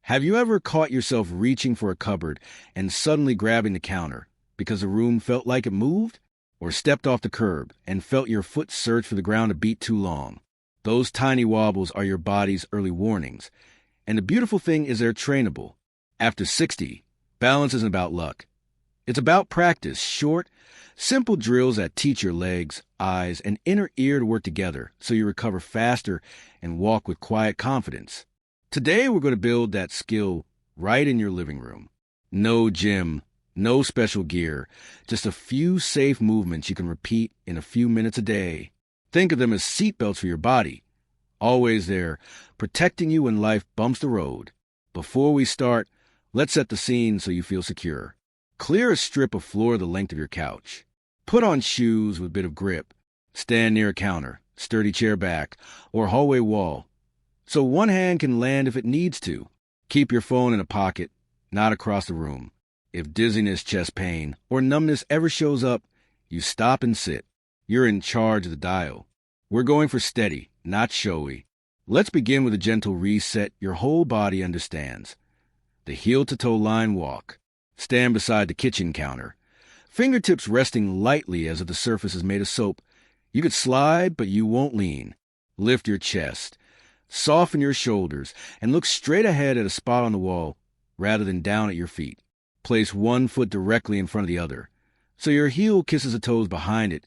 Have you ever caught yourself reaching for a cupboard and suddenly grabbing the counter because the room felt like it moved? Or stepped off the curb and felt your foot search for the ground a beat too long? Those tiny wobbles are your body's early warnings. And the beautiful thing is they're trainable. After 60, balance isn't about luck. It's about practice, short, simple drills that teach your legs, eyes, and inner ear to work together so you recover faster and walk with quiet confidence. Today, we're going to build that skill right in your living room. No gym, no special gear, just a few safe movements you can repeat in a few minutes a day. Think of them as seatbelts for your body, always there, protecting you when life bumps the road. Before we start, let's set the scene so you feel secure. Clear a strip of floor the length of your couch. Put on shoes with a bit of grip. Stand near a counter, sturdy chair back, or hallway wall, so one hand can land if it needs to. Keep your phone in a pocket, not across the room. If dizziness, chest pain, or numbness ever shows up, you stop and sit. You're in charge of the dial. We're going for steady, not showy. Let's begin with a gentle reset your whole body understands. The heel-to-toe line walk. Stand beside the kitchen counter. Fingertips resting lightly as if the surface is made of soap. You could slide, but you won't lean. Lift your chest. Soften your shoulders and look straight ahead at a spot on the wall rather than down at your feet. Place one foot directly in front of the other, so your heel kisses the toes behind it,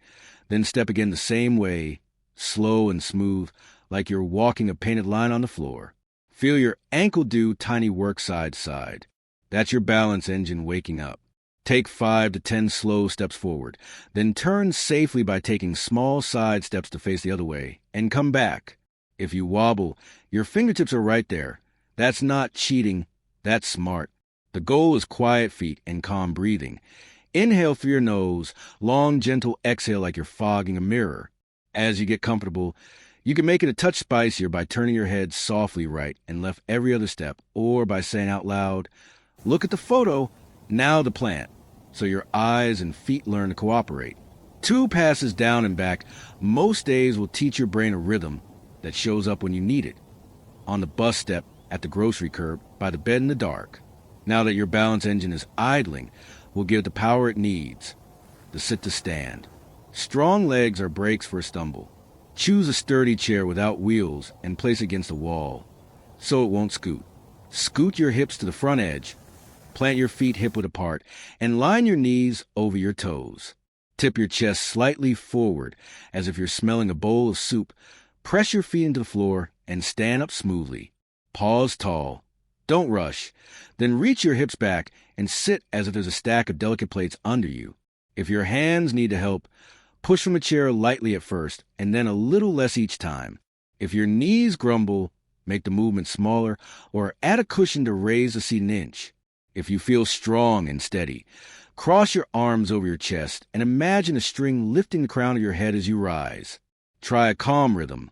then step again the same way, slow and smooth, like you're walking a painted line on the floor. Feel your ankle do tiny work side to side. That's your balance engine waking up. Take 5 to 10 slow steps forward, then turn safely by taking small side steps to face the other way, and come back. If you wobble, your fingertips are right there. That's not cheating, that's smart. The goal is quiet feet and calm breathing. Inhale through your nose, long, gentle exhale like you're fogging a mirror. As you get comfortable, you can make it a touch spicier by turning your head softly right and left every other step, or by saying out loud, "Look at the photo, now the plant," so your eyes and feet learn to cooperate. 2 passes down and back most days will teach your brain a rhythm that shows up when you need it. On the bus step, at the grocery curb, by the bed in the dark. Now that your balance engine is idling, we'll give it the power it needs. The sit to stand. Strong legs are brakes for a stumble. Choose a sturdy chair without wheels and place it against the wall, so it won't scoot. Scoot your hips to the front edge. Plant your feet hip-width apart and line your knees over your toes. Tip your chest slightly forward as if you're smelling a bowl of soup. Press your feet into the floor and stand up smoothly. Pause tall. Don't rush. Then reach your hips back and sit as if there's a stack of delicate plates under you. If your hands need to help, push from a chair lightly at first and then a little less each time. If your knees grumble, make the movement smaller or add a cushion to raise the seat an inch. If you feel strong and steady, cross your arms over your chest and imagine a string lifting the crown of your head as you rise. Try a calm rhythm.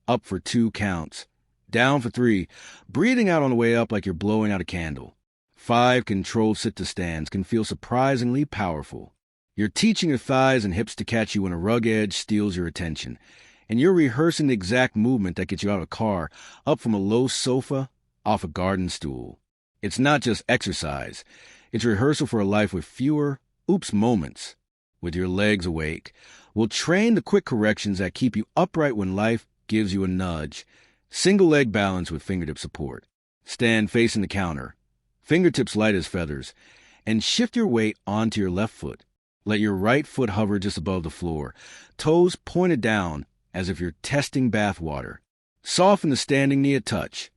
Up for 2 counts. Down for 3, breathing out on the way up like you're blowing out a candle. 5 controlled sit-to-stands can feel surprisingly powerful. You're teaching your thighs and hips to catch you when a rug edge steals your attention, and you're rehearsing the exact movement that gets you out of a car, up from a low sofa, off a garden stool. It's not just exercise. It's rehearsal for a life with fewer oops moments. With your legs awake, we'll train the quick corrections that keep you upright when life gives you a nudge. Single leg balance with fingertip support. Stand facing the counter, fingertips light as feathers, and shift your weight onto your left foot. Let your right foot hover just above the floor, toes pointed down as if you're testing bath water. Soften the standing knee a touch.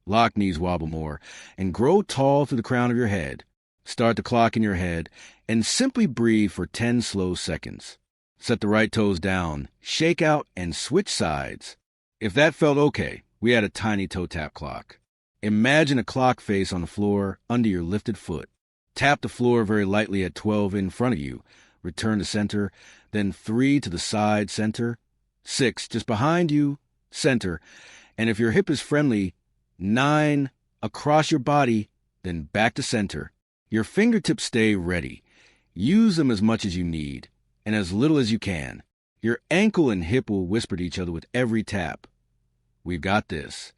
Lock knees wobble more, and grow tall through the crown of your head. Start the clock in your head, and simply breathe for 10 slow seconds. Set the right toes down, shake out, and switch sides. If that felt okay, we add a tiny toe tap clock. Imagine a clock face on the floor under your lifted foot. Tap the floor very lightly at 12 in front of you. Return to center, then 3 to the side, center. 6 just behind you, center. And if your hip is friendly, 9 across your body, then back to center. Your fingertips stay ready. Use them as much as you need, and as little as you can. Your ankle and hip will whisper to each other with every tap. We've got this.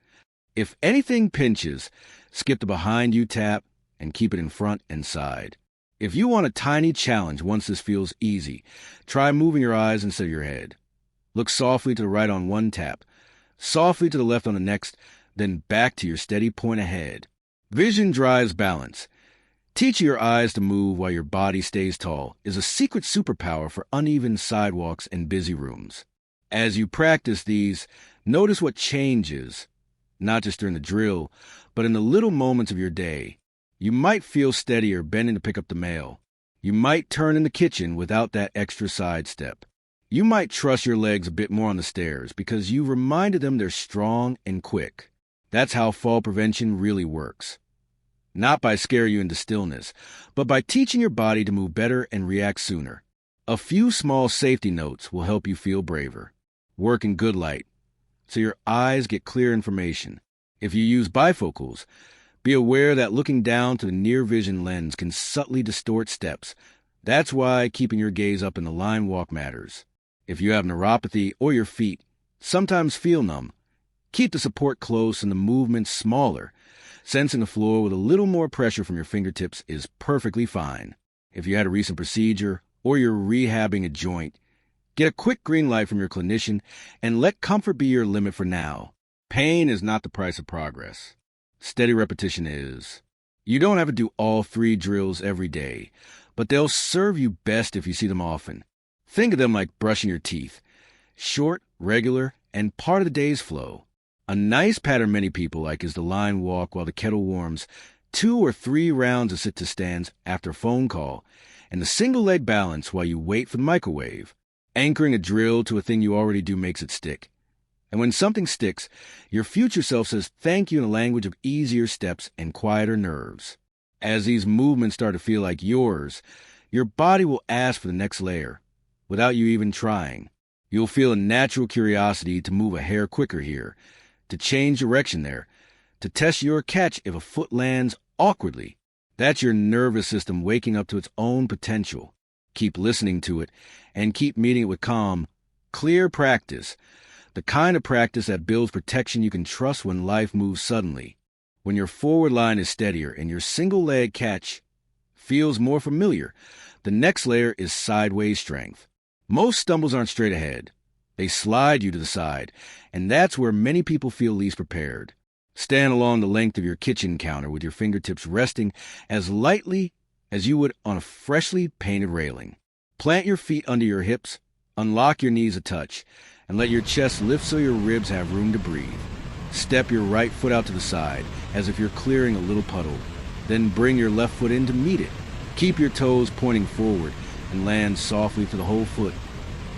If anything pinches, skip the behind you tap and keep it in front and side. If you want a tiny challenge once this feels easy, try moving your eyes instead of your head. Look softly to the right on one tap, softly to the left on the next, then back to your steady point ahead. Vision drives balance. Teaching your eyes to move while your body stays tall is a secret superpower for uneven sidewalks and busy rooms. As you practice these, notice what changes, not just during the drill, but in the little moments of your day. You might feel steadier bending to pick up the mail. You might turn in the kitchen without that extra sidestep. You might trust your legs a bit more on the stairs because you've reminded them they're strong and quick. That's how fall prevention really works. Not by scaring you into stillness, but by teaching your body to move better and react sooner. A few small safety notes will help you feel braver. Work in good light, so your eyes get clear information. If you use bifocals, be aware that looking down to the near vision lens can subtly distort steps. That's why keeping your gaze up in the line walk matters. If you have neuropathy or your feet sometimes feel numb, keep the support close and the movement smaller. Sensing the floor with a little more pressure from your fingertips is perfectly fine. If you had a recent procedure or you're rehabbing a joint, get a quick green light from your clinician and let comfort be your limit for now. Pain is not the price of progress. Steady repetition is. You don't have to do all 3 drills every day, but they'll serve you best if you see them often. Think of them like brushing your teeth. Short, regular, and part of the day's flow. A nice pattern many people like is the line walk while the kettle warms, 2 or 3 rounds of sit-to stands after a phone call, and the single leg balance while you wait for the microwave. Anchoring a drill to a thing you already do makes it stick. And when something sticks, your future self says thank you in a language of easier steps and quieter nerves. As these movements start to feel like yours, your body will ask for the next layer, without you even trying. You'll feel a natural curiosity to move a hair quicker here, to change direction there, to test your catch if a foot lands awkwardly. That's your nervous system waking up to its own potential. Keep listening to it, and keep meeting it with calm, clear practice. The kind of practice that builds protection you can trust when life moves suddenly. When your forward line is steadier and your single leg catch feels more familiar, the next layer is sideways strength. Most stumbles aren't straight ahead. They slide you to the side, and that's where many people feel least prepared. Stand along the length of your kitchen counter with your fingertips resting as lightly as you would on a freshly painted railing. Plant your feet under your hips, unlock your knees a touch, and let your chest lift so your ribs have room to breathe. Step your right foot out to the side, as if you're clearing a little puddle. Then bring your left foot in to meet it. Keep your toes pointing forward and land softly to the whole foot,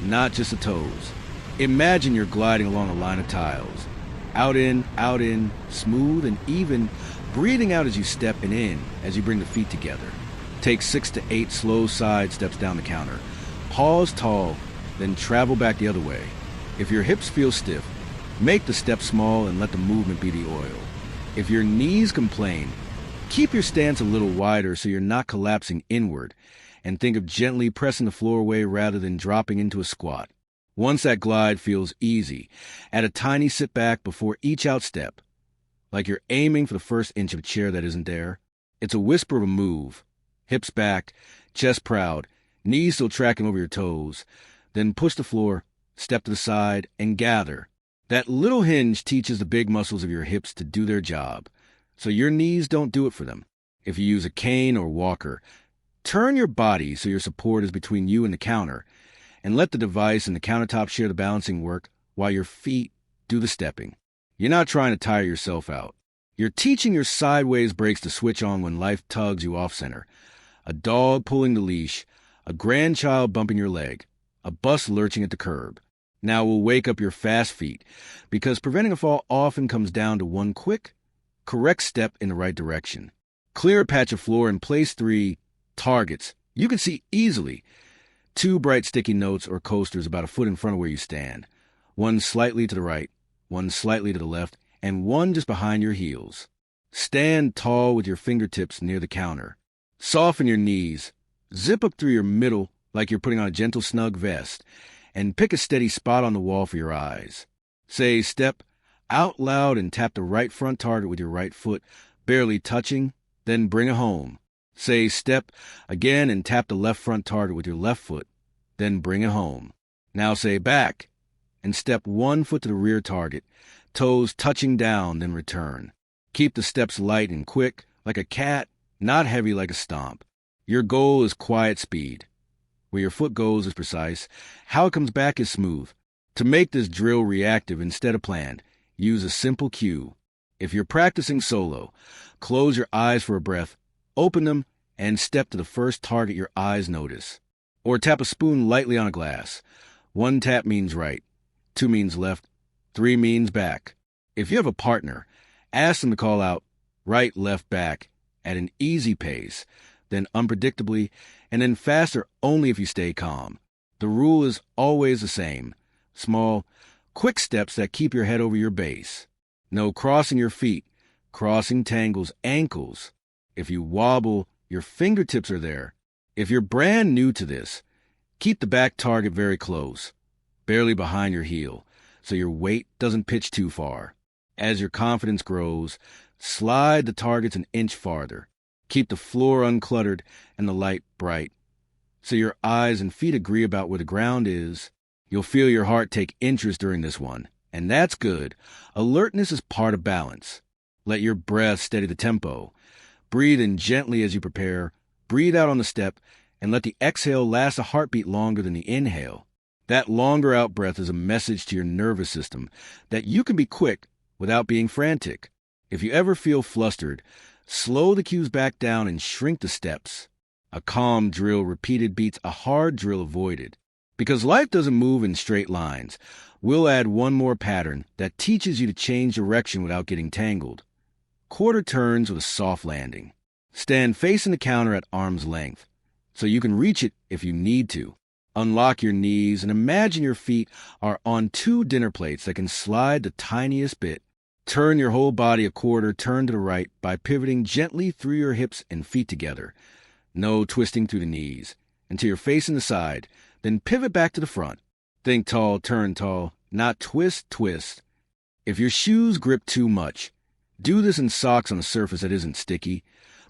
not just the toes. Imagine you're gliding along a line of tiles. Out in, smooth and even, breathing out as you step and in as you bring the feet together. Take 6 to 8 slow side steps down the counter. Pause tall, then travel back the other way. If your hips feel stiff, make the step small and let the movement be the oil. If your knees complain, keep your stance a little wider so you're not collapsing inward, and think of gently pressing the floor away rather than dropping into a squat. Once that glide feels easy, add a tiny sit back before each outstep, like you're aiming for the first inch of a chair that isn't there. It's a whisper of a move. Hips back, chest proud, knees still tracking over your toes. Then push the floor, step to the side, and gather. That little hinge teaches the big muscles of your hips to do their job, so your knees don't do it for them. If you use a cane or walker, turn your body so your support is between you and the counter, and let the device and the countertop share the balancing work while your feet do the stepping. You're not trying to tire yourself out. You're teaching your sideways brakes to switch on when life tugs you off-center. A dog pulling the leash, a grandchild bumping your leg, a bus lurching at the curb. Now we'll wake up your fast feet, because preventing a fall often comes down to one quick, correct step in the right direction. Clear a patch of floor and place 3 targets you can see easily. 2 bright sticky notes or coasters about a foot in front of where you stand. 1 slightly to the right, 1 slightly to the left, and 1 just behind your heels. Stand tall with your fingertips near the counter. Soften your knees. Zip up through your middle like you're putting on a gentle snug vest, and pick a steady spot on the wall for your eyes. Say, step out loud and tap the right front target with your right foot, barely touching, then bring it home. Say step again and tap the left front target with your left foot, then bring it home. Now say back and step 1 foot to the rear target, toes touching down, then return. Keep the steps light and quick, like a cat, not heavy like a stomp. Your goal is quiet speed. Where your foot goes is precise. How it comes back is smooth. To make this drill reactive instead of planned, use a simple cue. If you're practicing solo, close your eyes for a breath, open them, and step to the first target your eyes notice. Or tap a spoon lightly on a glass. 1 tap means right, 2 means left, 3 means back. If you have a partner, ask them to call out right, left, back at an easy pace, then unpredictably, and then faster only if you stay calm. The rule is always the same. Small, quick steps that keep your head over your base. No crossing your feet. Crossing tangles ankles. If you wobble, your fingertips are there. If you're brand new to this, keep the back target very close, barely behind your heel, so your weight doesn't pitch too far. As your confidence grows, slide the targets an inch farther. Keep the floor uncluttered and the light bright, so your eyes and feet agree about where the ground is. You'll feel your heart take interest during this one, and that's good. Alertness is part of balance. Let your breath steady the tempo. Breathe in gently as you prepare. Breathe out on the step, and let the exhale last a heartbeat longer than the inhale. That longer out breath is a message to your nervous system that you can be quick without being frantic. If you ever feel flustered, slow the cues back down and shrink the steps. A calm drill repeated beats a hard drill avoided. Because life doesn't move in straight lines, we'll add one more pattern that teaches you to change direction without getting tangled. Quarter turns with a soft landing. Stand facing the counter at arm's length, so you can reach it if you need to. Unlock your knees and imagine your feet are on 2 dinner plates that can slide the tiniest bit. Turn your whole body a quarter turn to the right by pivoting gently through your hips and feet together. No twisting through the knees until you're facing the side. Then pivot back to the front. Think tall, turn tall, not twist, twist. If your shoes grip too much, do this in socks on a surface that isn't sticky,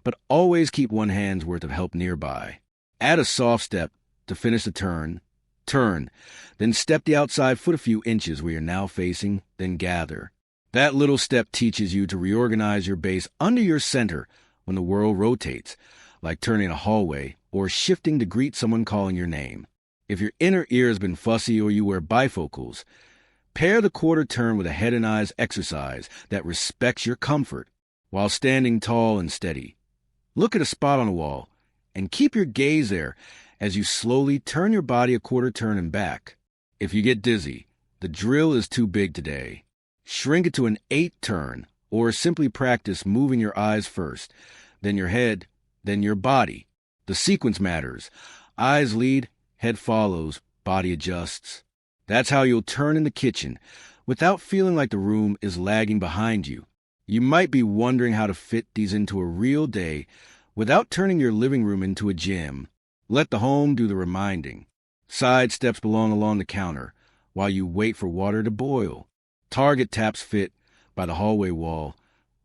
but always keep 1 hand's worth of help nearby. Add a soft step to finish the turn. Turn, then step the outside foot a few inches where you're now facing, then gather. That little step teaches you to reorganize your base under your center when the world rotates, like turning a hallway or shifting to greet someone calling your name. If your inner ear has been fussy or you wear bifocals, pair the quarter turn with a head and eyes exercise that respects your comfort while standing tall and steady. Look at a spot on the wall and keep your gaze there as you slowly turn your body a quarter turn and back. If you get dizzy, the drill is too big today. Shrink it to an 8 turn or simply practice moving your eyes first, then your head, then your body. The sequence matters. Eyes lead, head follows, body adjusts. That's how you'll turn in the kitchen without feeling like the room is lagging behind you. You might be wondering how to fit these into a real day without turning your living room into a gym. Let the home do the reminding. Side steps belong along the counter while you wait for water to boil. Target taps fit by the hallway wall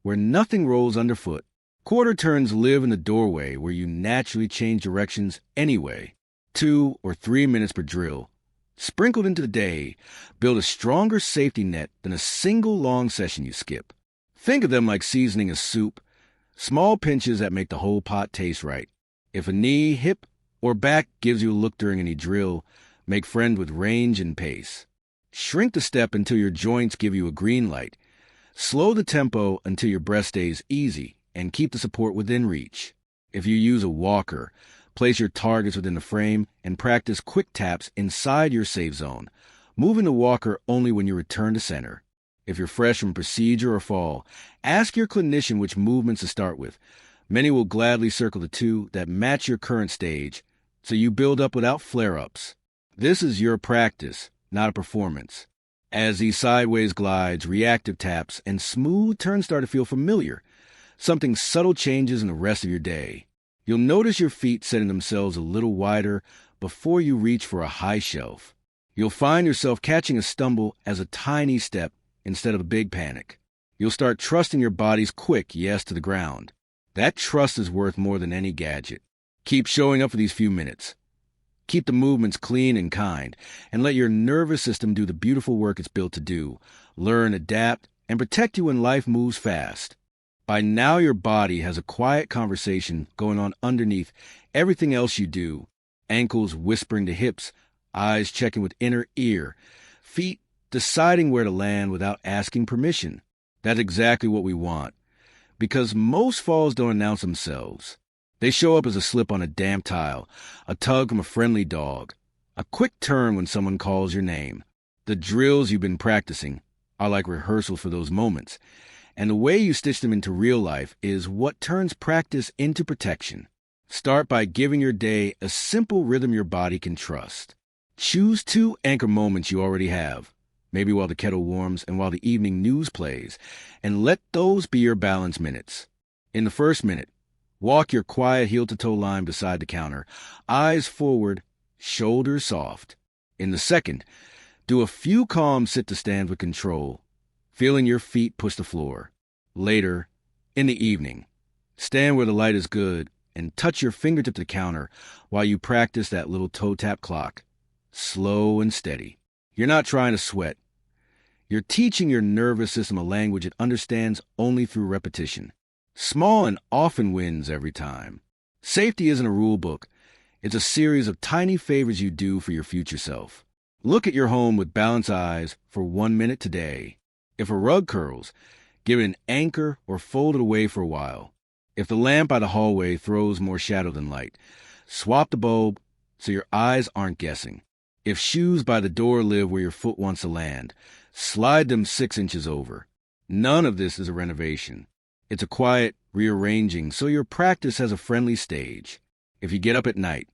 where nothing rolls underfoot. Quarter turns live in the doorway where you naturally change directions anyway. 2 or 3 minutes per drill. Sprinkled into the day, build a stronger safety net than a single long session you skip. Think of them like seasoning a soup, small pinches that make the whole pot taste right. If a knee, hip, or back gives you a look during any drill, make friends with range and pace. Shrink the step until your joints give you a green light. Slow the tempo until your breath stays easy, and keep the support within reach. If you use a walker, place your targets within the frame and practice quick taps inside your safe zone, moving the walker only when you return to center. If you're fresh from procedure or fall, ask your clinician which movements to start with. Many will gladly circle the 2 that match your current stage, so you build up without flare-ups. This is your practice, not a performance. As these sideways glides, reactive taps, and smooth turns start to feel familiar, something subtle changes in the rest of your day. You'll notice your feet setting themselves a little wider before you reach for a high shelf. You'll find yourself catching a stumble as a tiny step instead of a big panic. You'll start trusting your body's quick yes to the ground. That trust is worth more than any gadget. Keep showing up for these few minutes. Keep the movements clean and kind, and let your nervous system do the beautiful work it's built to do. Learn, adapt, and protect you when life moves fast. By now, your body has a quiet conversation going on underneath everything else you do. Ankles whispering to hips, eyes checking with inner ear, feet deciding where to land without asking permission. That's exactly what we want. Because most falls don't announce themselves. They show up as a slip on a damp tile, a tug from a friendly dog, a quick turn when someone calls your name. The drills you've been practicing are like rehearsals for those moments, and the way you stitch them into real life is what turns practice into protection. Start by giving your day a simple rhythm your body can trust. Choose 2 anchor moments you already have, maybe while the kettle warms and while the evening news plays, and let those be your balance minutes. In the first minute, walk your quiet heel-to-toe line beside the counter, eyes forward, shoulders soft. In the second, do a few calm sit-to-stand with control, feeling your feet push the floor. Later, in the evening, stand where the light is good and touch your fingertip to the counter while you practice that little toe-tap clock, slow and steady. You're not trying to sweat. You're teaching your nervous system a language it understands only through repetition. Small and often wins every time. Safety isn't a rule book. It's a series of tiny favors you do for your future self. Look at your home with balanced eyes for 1 minute today. If a rug curls, give it an anchor or fold it away for a while. If the lamp by the hallway throws more shadow than light, swap the bulb so your eyes aren't guessing. If shoes by the door live where your foot wants to land, slide them 6 inches over. None of this is a renovation. It's a quiet rearranging so your practice has a friendly stage. If you get up at night,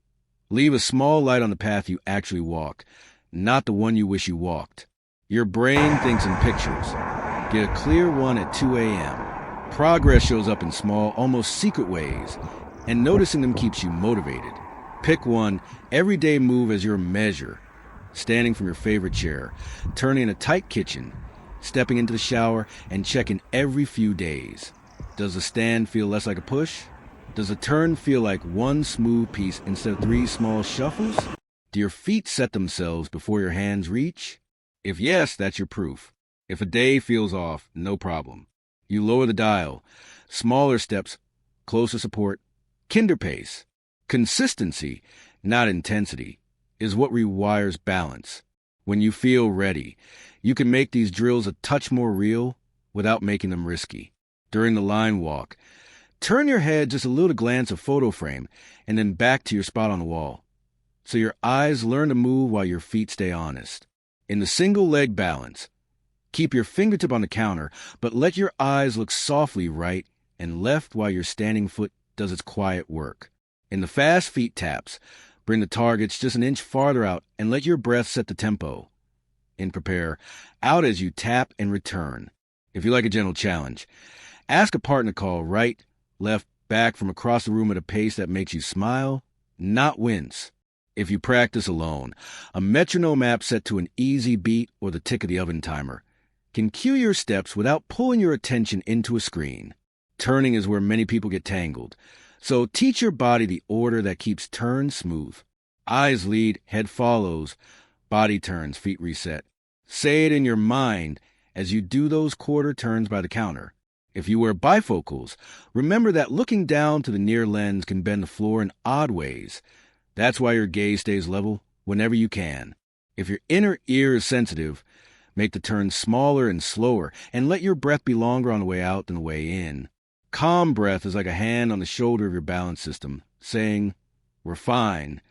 leave a small light on the path you actually walk, not the one you wish you walked. Your brain thinks in pictures. Get a clear one at 2 a.m. Progress shows up in small, almost secret ways, and noticing them keeps you motivated. Pick one everyday move as your measure. Standing from your favorite chair, turning in a tight kitchen, stepping into the shower, and checking every few days. Does the stand feel less like a push? Does the turn feel like one smooth piece instead of 3 small shuffles? Do your feet set themselves before your hands reach? If yes, that's your proof. If a day feels off, no problem. You lower the dial. Smaller steps, closer support, kinder pace. Consistency, not intensity, is what rewires balance. When you feel ready, you can make these drills a touch more real without making them risky. During the line walk, turn your head just a little to glance a photo frame and then back to your spot on the wall, so your eyes learn to move while your feet stay honest. In the single leg balance, keep your fingertip on the counter, but let your eyes look softly right and left while your standing foot does its quiet work. In the fast feet taps, bring the targets just an inch farther out and let your breath set the tempo. In prepare, out as you tap and return. If you like a gentle challenge, ask a partner to call right, left, back from across the room at a pace that makes you smile, not wince. If you practice alone, a metronome app set to an easy beat or the tick of the oven timer can cue your steps without pulling your attention into a screen. Turning is where many people get tangled. So teach your body the order that keeps turns smooth. Eyes lead, head follows, body turns, feet reset. Say it in your mind as you do those quarter turns by the counter. If you wear bifocals, remember that looking down to the near lens can bend the floor in odd ways. That's why your gaze stays level whenever you can. If your inner ear is sensitive, make the turns smaller and slower, and let your breath be longer on the way out than the way in. Calm breath is like a hand on the shoulder of your balance system, saying, "We're fine."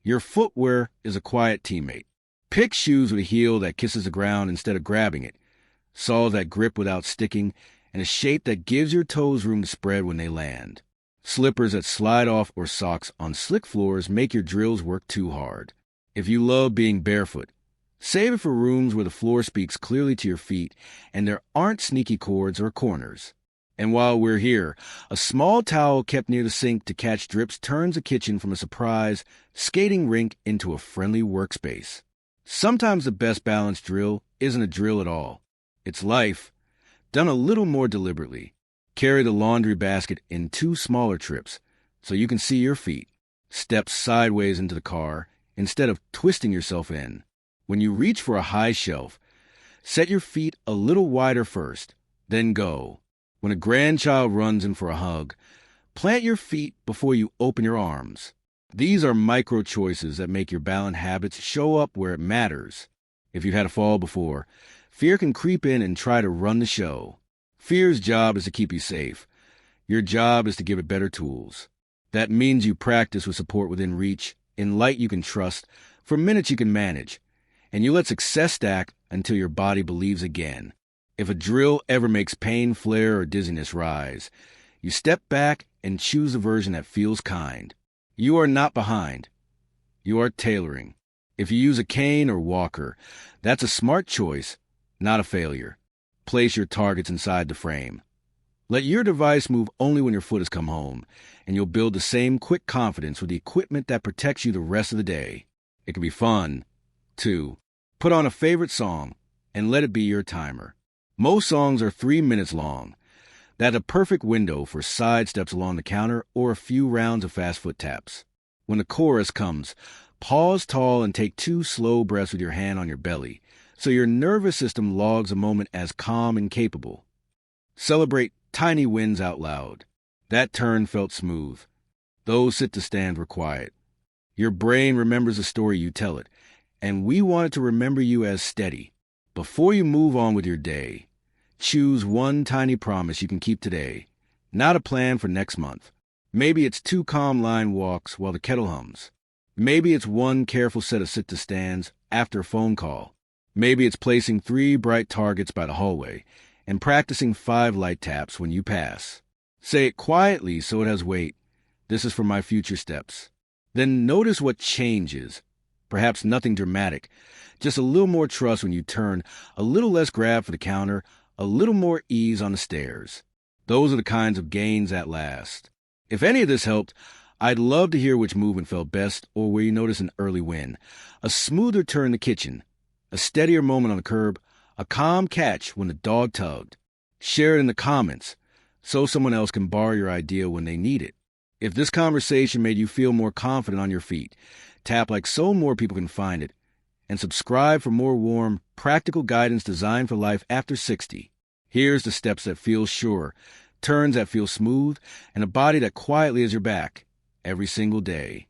Your footwear is a quiet teammate. Pick shoes with a heel that kisses the ground instead of grabbing it, soles that grip without sticking, and a shape that gives your toes room to spread when they land. Slippers that slide off or socks on slick floors make your drills work too hard. If you love being barefoot, save it for rooms where the floor speaks clearly to your feet and there aren't sneaky cords or corners. And while we're here, a small towel kept near the sink to catch drips turns a kitchen from a surprise skating rink into a friendly workspace. Sometimes the best balanced drill isn't a drill at all. It's life, done a little more deliberately. Carry the laundry basket in 2 smaller trips so you can see your feet. Step sideways into the car instead of twisting yourself in. When you reach for a high shelf, set your feet a little wider first, then go. When a grandchild runs in for a hug, plant your feet before you open your arms. These are micro choices that make your balance habits show up where it matters. If you've had a fall before, fear can creep in and try to run the show. Fear's job is to keep you safe. Your job is to give it better tools. That means you practice with support within reach, in light you can trust, for minutes you can manage, and you let success stack until your body believes again. If a drill ever makes pain flare or dizziness rise, you step back and choose a version that feels kind. You are not behind. You are tailoring. If you use a cane or walker, that's a smart choice, not a failure. Place your targets inside the frame. Let your device move only when your foot has come home, and you'll build the same quick confidence with the equipment that protects you the rest of the day. It can be fun, too. Put on a favorite song and let it be your timer. Most songs are 3 minutes long. That's a perfect window for side steps along the counter or a few rounds of fast foot taps. When the chorus comes, pause tall and take 2 slow breaths with your hand on your belly, so your nervous system logs a moment as calm and capable. Celebrate tiny wins out loud. That turn felt smooth. Those sit-to-stand were quiet. Your brain remembers the story you tell it, and we want it to remember you as steady. Before you move on with your day, choose one tiny promise you can keep today, not a plan for next month. Maybe it's 2 calm line walks while the kettle hums. Maybe it's 1 careful set of sit-to-stands after a phone call. Maybe it's placing 3 bright targets by the hallway and practicing 5 light taps when you pass. Say it quietly so it has weight. This is for my future steps. Then notice what changes. Perhaps nothing dramatic, just a little more trust when you turn, a little less grab for the counter, a little more ease on the stairs. Those are the kinds of gains that last. If any of this helped, I'd love to hear which movement felt best or where you notice an early win. A smoother turn in the kitchen, a steadier moment on the curb, a calm catch when the dog tugged. Share it in the comments so someone else can borrow your idea when they need it. If this conversation made you feel more confident on your feet, tap like so more people can find it, and subscribe for more warm, practical guidance designed for life after 60. Here's the steps that feel sure, turns that feel smooth, and a body that quietly is your back every single day.